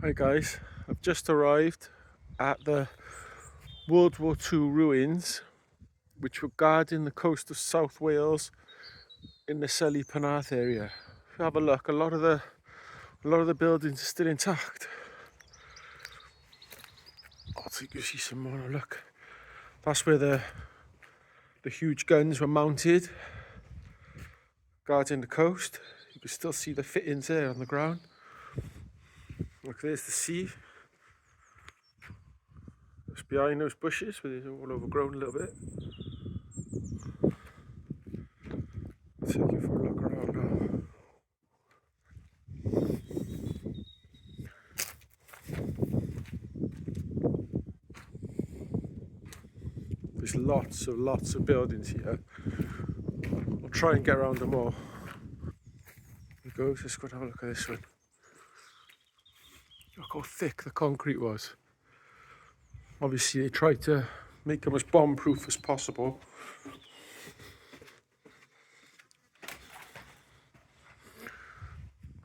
Hi guys, I've just arrived at the World War II ruins which were guarding the coast of South Wales in the Selly Penarth area. If you have a look, a lot of the buildings are still intact. So you can see some more. Look, that's where the huge guns were mounted, guarding the coast. You can still see the fittings there on the ground. Look, there's the sea. It's behind those bushes, but it's all overgrown a little bit. I'll take you for a look around now. There's lots of buildings here. I'll try and get around them all. Here goes, let's go and have a look at this one. Look how thick the concrete was. Obviously they tried to make them as bomb proof as possible.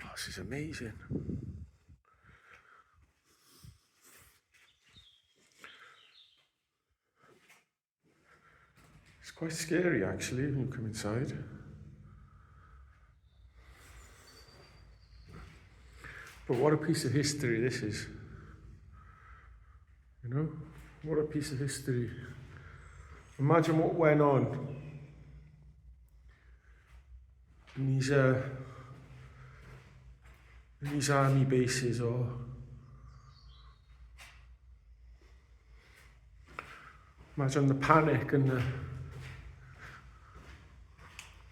Oh, this is amazing. It's quite scary actually when you come inside. But what a piece of history this is. You know, what a piece of history. Imagine what went on in these army bases, or imagine the panic and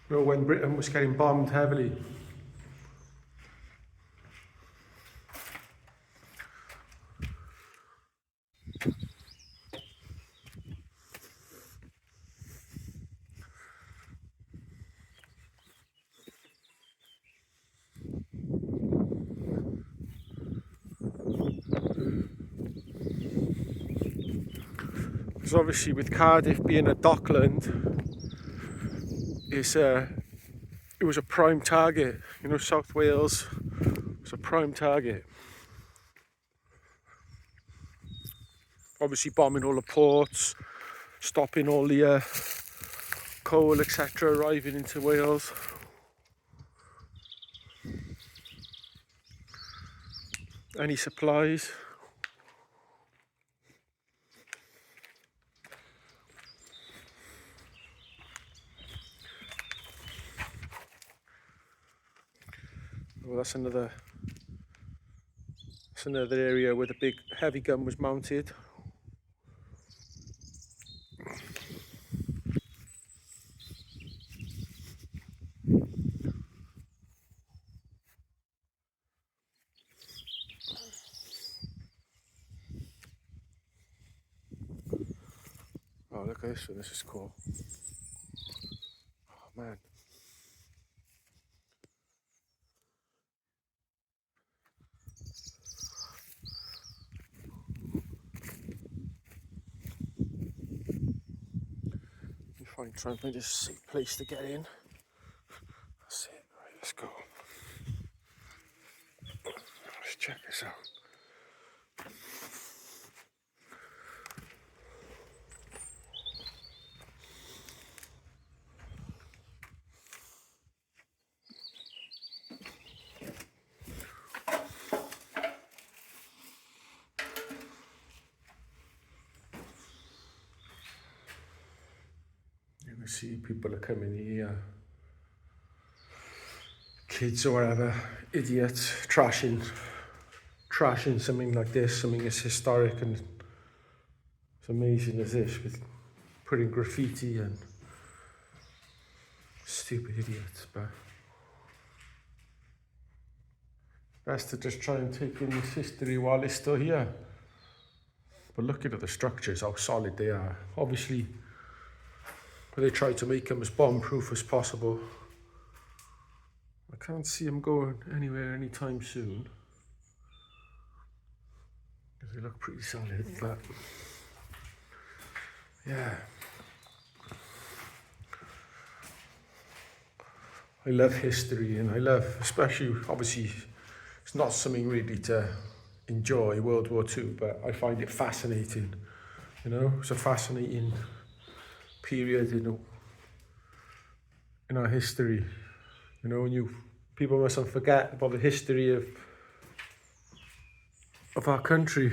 when Britain was getting bombed heavily. Because obviously with Cardiff being a dockland, it was a prime target. You know, South Wales was a prime target. Obviously bombing all the ports, stopping all the coal, etc. arriving into Wales. Any supplies. Well, that's another area where the big heavy gun was mounted. Oh, look at this one, this is cool. Oh man. Try and find a safe place to get in. That's it. Right, let's go. Let's check this out. You can see people are coming here. Kids or whatever, idiots, trashing something like this, something as historic and as amazing as this, with putting graffiti and stupid idiots. But best to just try and take in this history while it's still here. But looking at the structures, how solid they are. Obviously, they try to make them as bomb-proof as possible. I can't see them going anywhere anytime soon, because they look pretty solid, but yeah. I love history, and I love, especially, obviously, it's not something really to enjoy World War II, but I find it fascinating. You know, it's a fascinating period in our history. You know, people mustn't forget about the history of our country.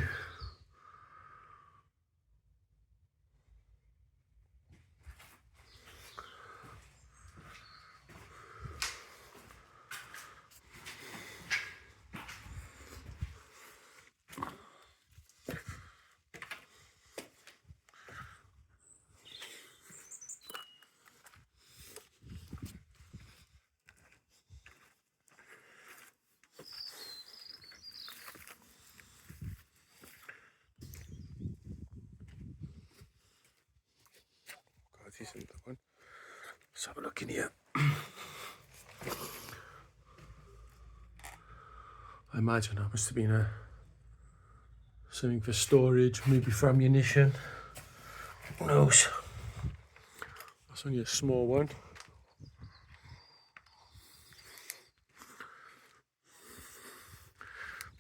God, this isn't that one. Let's have a look in here. I imagine that must have been something for storage, maybe for ammunition. Who knows? That's only a small one.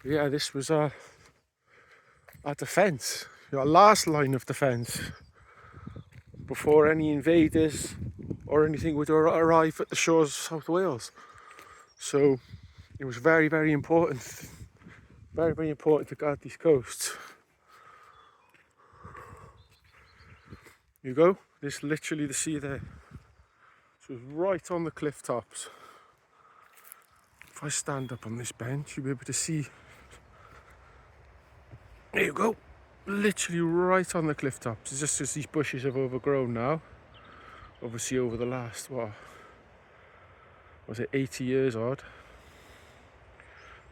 But yeah, this was our defence, our last line of defence before any invaders or anything would arrive at the shores of South Wales. So it was very, very important, very, very important to guard these coasts. You go, there's literally the sea there. So it's right on the cliff tops. If I stand up on this bench, you'll be able to see. There you go, literally right on the cliff tops. It's just as these bushes have overgrown now. Obviously over the last, what was it, 80 years odd.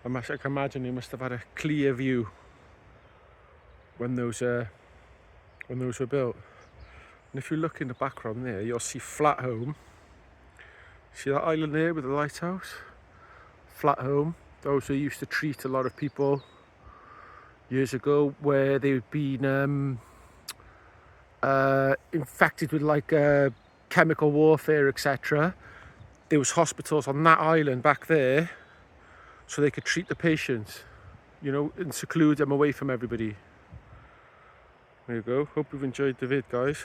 I can imagine they must have had a clear view when those were built. And if you look in the background there, you'll see Flatholme. See that island there with the lighthouse? Flatholme. Those who used to treat a lot of people years ago where they've been infected with like chemical warfare, etc. There was hospitals on that island back there, so they could treat the patients, you know, and seclude them away from everybody. There you go. Hope you've enjoyed the vid, guys.